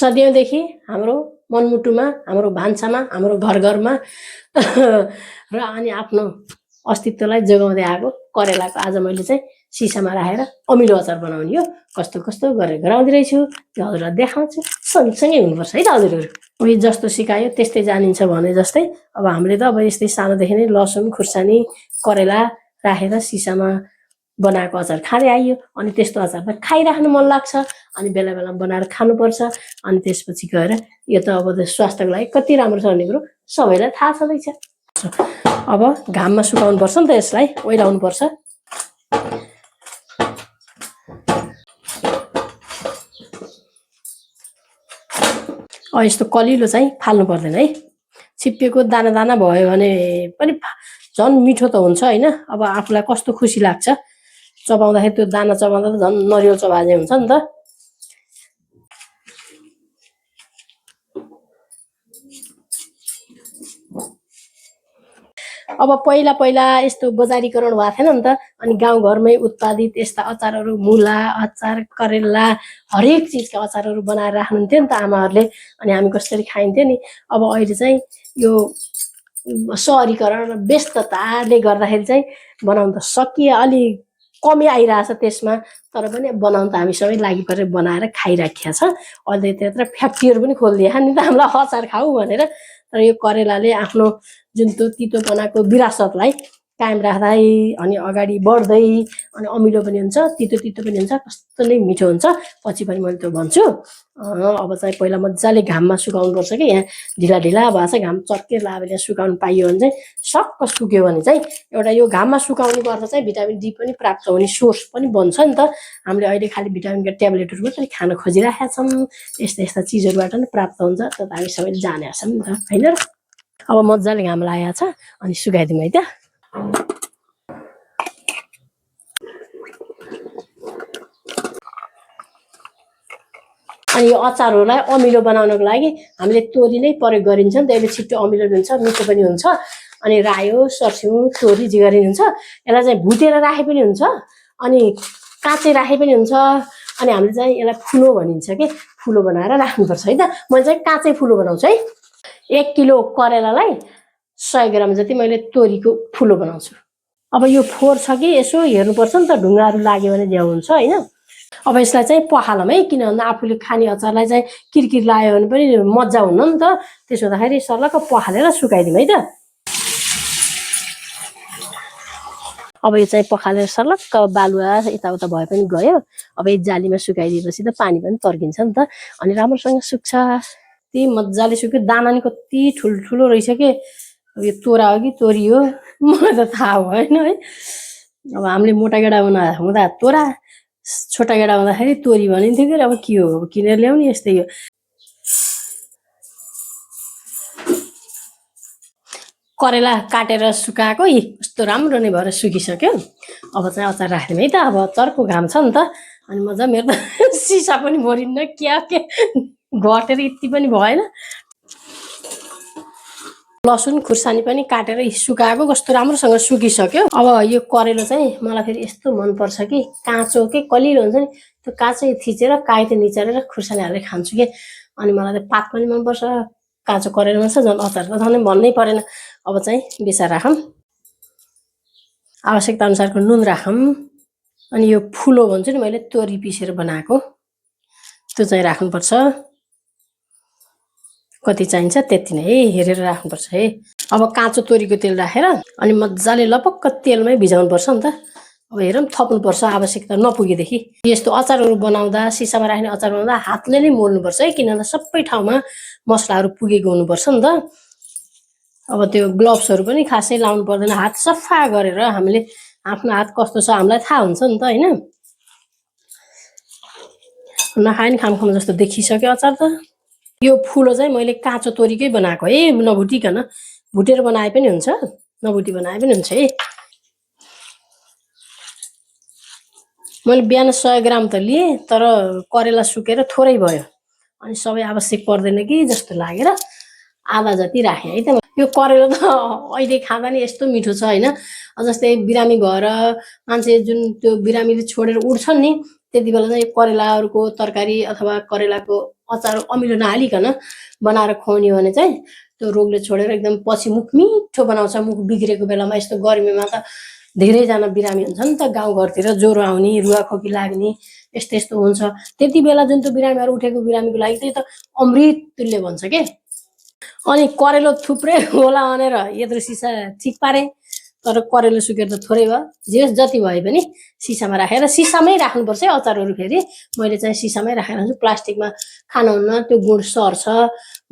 सदियौँदेखि हाम्रो मनमुटुमा, हाम्रो भान्सामा, हाम्रो घरमा र अनि आफ्नो अस्तित्वलाई जोगाउँदै आएको करेलाको आज मैले चाहिँ सिसामा राखेर अमिलो अचार बनाउने हो। कस्तो कस्तो गरेर गराउँदै रहेछु त्यो हजुरलाई देखाउँछु। सँगसँगै हुनुपर्छ है त हजुरहरू। उही जस्तो सिकायो त्यस्तै जानिन्छ भने जस्तै अब हामीले त अब यस्तै सानोदेखि नै लसुन खुर्सानी करेला राखेर सिसामा बनाएको अचार खाँदै आइयो। अनि त्यस्तो अचार त खाइराख्नु मन लाग्छ, अनि बेला बेलामा बनाएर खानुपर्छ। अनि त्यसपछि गएर यो त अब स्वास्थ्यको लागि कति राम्रो छ भन्ने कुरो सबैलाई थाहा छँदैछ। अब घाममा सुकाउनु पर्छ नि त, यसलाई ओइलाउनु पर्छ। यस्तो कलिलो चाहिँ फाल्नु पर्दैन है, छिप्पिएको दाना दाना भयो भने पनि झन् मिठो त हुन्छ हैन। अब आफूलाई कस्तो खुसी लाग्छ चबाउँदाखेरि, त्यो दाना चबाउँदा त झन् नरिवल चबाजे हुन्छ नि त। अब पहिला पहिला यस्तो बजारीकरण भएको थिएन नि त, अनि गाउँघरमै उत्पादित यस्ता अचारहरू, मुला अचार, करेला, हरेक चिजका अचारहरू बनाएर राख्नुहुन्थ्यो नि त आमाहरूले। अनि हामी कसरी खाइन्थ्यो नि। अब अहिले चाहिँ यो सहरीकरण व्यस्तताले गर्दाखेरि चाहिँ बनाउन त सकिए अलि कमी आइरहेछ त्यसमा, तर पनि बनाउन त हामी सबै लागि परेर बनाएर खाइराखेका छ। अहिले त्यत्र फ्याक्ट्रीहरू पनि खोलिदिए नि त हामीलाई अचार खाऊ भनेर। तर यो करेलाले आफ्नो जुन त्यो तितोपनाको विरासतलाई कायम राख्दै अनि अगाडि बढ्दै अनि अमिलो पनि हुन्छ, तितो तितो पनि हुन्छ, कस्तो नै मिठो हुन्छ। पछि पनि मैले त्यो भन्छु। अब चाहिँ पहिला मजाले घाममा सुकाउनुपर्छ कि यहाँ ढिला ढिला भएको छ, घाम चर्के लाएर सुकाउनु पाइयो भने चाहिँ सक्क सुक्यो भने चाहिँ एउटा यो घाममा सुकाउनु गर्दा चाहिँ भिटामिन डी पनि प्राप्त हुने सोर्स पनि बन्छ नि त। हामीले अहिले खालि भिटामिनका ट्याब्लेटहरू मात्रै खान खोजिराखेका छौँ, यस्ता यस्ता चिजहरूबाट पनि प्राप्त हुन्छ, त हामी सबैले जानेका छौँ नि त होइन र। अब मजाले घाम लागेको छ, अनि सुकाइदिउँ है त। अनि यो अचारहरूलाई अमिलो बनाउनको लागि हामीले तोरी नै प्रयोग गरिन्छ नि त। यसले छिट्टो अमिलो हुन्छ, मिठो पनि हुन्छ। अनि रायो सर्स्यौँ तोरी जे गरिन्छ, यसलाई चाहिँ भुटेर राखे पनि हुन्छ, अनि काँचै राखे पनि हुन्छ। अनि हामीले चाहिँ यसलाई फुलो भनिन्छ कि, फुलो बनाएर राख्नुपर्छ है त। मैले चाहिँ काँचै फुलो बनाउँछु है। 1 किलो करेलालाई 100 ग्राम जति मैले तोरीको फुलो बनाउँछु। अब यो फोहोर छ कि यसो हेर्नुपर्छ नि त, ढुङ्गाहरू लाग्यो भने ज्याउ हुन्छ होइन। अब यसलाई चाहिँ पखालौँ है, किन भन्दा आफूले खाने अचारलाई चाहिँ किरकिर लाग्यो भने पनि मजा हुन्न नि त। त्यसो हुँदाखेरि सर्लक्क पखालेर सुकाइदिउँ है त। अब यो चाहिँ पखालेर सर्लक्क बालुवा यताउता भए पनि गयो। अब यो जालीमा सुकाइदिएपछि त पानी पनि तर्किन्छ नि त, अनि राम्रोसँग सुक्छ। त्यही मजाले सुक्यो। दाना नि कति ठुल्ठुलो रहेछ कि, यो तोरा हो कि तोरी हो मलाई त थाहा भएन है। अब हामीले मोटा गेडा हुँदा तोरा, छोटा गेडा हुँदाखेरि तोरी भनिन्थ्यो कि। अब के हो, किनेर ल्याउने यस्तै हो। करेला काटेर सुकाएको कस्तो राम्रो नै भएर सुकिसक्यो। अब चाहिँ अचार राख्दिउँ है त। अब चर्को घाम छ नि त, अनि मजा मेरो त सिसा पनि भरिन्न क्या के घटेर यति पनि भएन। लसुन खुर्सानी पनि काटेर सुकाएको कस्तो राम्रोसँग सुकिसक्यो। अब यो करेला चाहिँ मलाई फेरि यस्तो मनपर्छ कि काँचो के कलिलो हुन्छ नि, त्यो काँचै थिचेर काइते निचारेर खुर्सानी हालेर खान्छु कि। अनि मलाई त पात पनि मनपर्छ, काँचो करेला मनपर्छ, झन् अचार त झन् भन्नै परेन। अब चाहिँ बेसार राखौँ, आवश्यकता अनुसारको नुन राखौँ। अनि यो फुलो भन्छु नि मैले, तोरी पिसेर बनाएको त्यो चाहिँ राख्नुपर्छ। कति चाहिन्छ त्यति नै हेरेर राख्नुपर्छ है। अब काँचो तोरीको तेल राखेर अनि मजाले लपक्क तेलमै भिजाउनुपर्छ नि त। अब हेरौँ थप्नुपर्छ आवश्यकता नपुगेदेखि। यस्तो अचारहरू बनाउँदा, सिसामा राख्ने अचार बनाउँदा हातले नै मोल्नुपर्छ है, किनभने सबै ठाउँमा मसलाहरू पुगेको हुनुपर्छ नि त। अब त्यो ग्लोभ्सहरू पनि खासै लाउनु पर्दैन, हात सफा गरेर हामीले आफ्नो हात कस्तो छ हामीलाई थाहा हुन्छ नि त होइन। नखाए नि खाम जस्तो देखिसक्यो अचार त। यो फुलो चाहिँ मैले काँचो तोरीकै बनाएको है, नभुटिकन। भुटेर बनाए पनि हुन्छ, नभुटी बनाए पनि हुन्छ है। मैले बिहान 100 ग्राम त लिएँ, तर करेला सुकेर थोरै भयो, अनि सबै आवश्यक पर्दैन कि जस्तो लागेर आधा जति राखेँ है त। यो करेला त अहिले खाँदा नि यस्तो मिठो छ होइन। जस्तै बिरामी भएर मान्छे जुन त्यो बिरामीले छोडेर उठ्छन् नि, त्यति बेला चाहिँ करेलाहरूको तरकारी अथवा करेलाको अचार अमिलो नहालिकन बनाएर खुवाउने भने चाहिँ त्यो रोगले छोडेर एकदम पछि मुख मिठो बनाउँछ। मुख बिग्रेको बेलामा यस्तो गर्मीमा त धेरैजना बिरामी हुन्छ नि त, गाउँघरतिर ज्वरो आउने, रुवाखोकी लाग्ने यस्तो यस्तो हुन्छ। त्यति बेला जुन त्यो बिरामीहरू उठेको बिरामीको लागि त्यही त अमृत तुल्य भन्छ के। अनि करेलो थुप्रै होला भनेर यत्रो सिसा ठिक पारे, तर करेलो सुकेर त थोरै भयो। जे जति भए पनि सिसामा राखेर, सिसामै राख्नुपर्छ है अचारहरू। फेरि मैले चाहिँ सिसामै राखेर राख्छु, प्लास्टिकमा खानुहुन्न, त्यो गुण सर्छ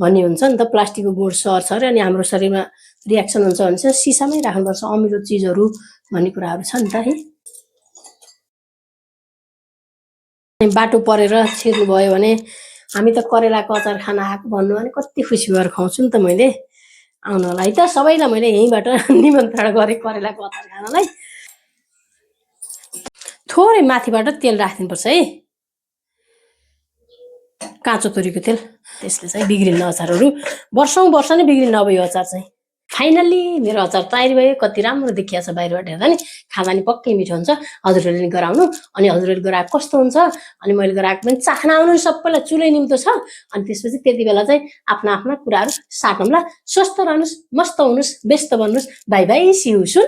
भन्ने हुन्छ नि त, प्लास्टिकको गुण सर्छ अरे, अनि हाम्रो शरीरमा रियाक्सन हुन्छ भने चाहिँ सिसामै राख्नुपर्छ अमिलो चिजहरू भन्ने कुराहरू छ नि त है। बाटो परेर छिर्नु भयो भने हामी त करेलाको अचार खान आएको भन्नु भने कति खुसी भएर खुवाउँछु नि त मैले। आउनु होला है त, सबैलाई मैले यहीँबाट निमन्त्रणा गरेँ करेलाको अचार खानलाई। थोरै माथिबाट तेल राखिदिनुपर्छ है, काँचो तोरीको तेल। त्यसले चाहिँ बिग्रिन्न अचारहरू, वर्षौँ वर्ष नै बिग्रिन्न अब यो अचार चाहिँ। फाइनल्ली मेरो अचार तयारी भयो। कति राम्रो देखिया छ बाहिरबाट हेर्दा नि, खाँदा नि पक्कै मिठो हुन्छ। हजुरहरूले गराउनु, अनि हजुरहरूले गराएको कस्तो हुन्छ, अनि मैले गराएको पनि चाख्न आउनु। सबैलाई चुलै निम्तो छ। अनि त्यसपछि त्यति बेला चाहिँ आफ्ना आफ्ना कुराहरू साटौँला। स्वस्थ रहनुहोस्, मस्त हुनुहोस्, व्यस्त बन्नुहोस्। Bye bye, see you soon.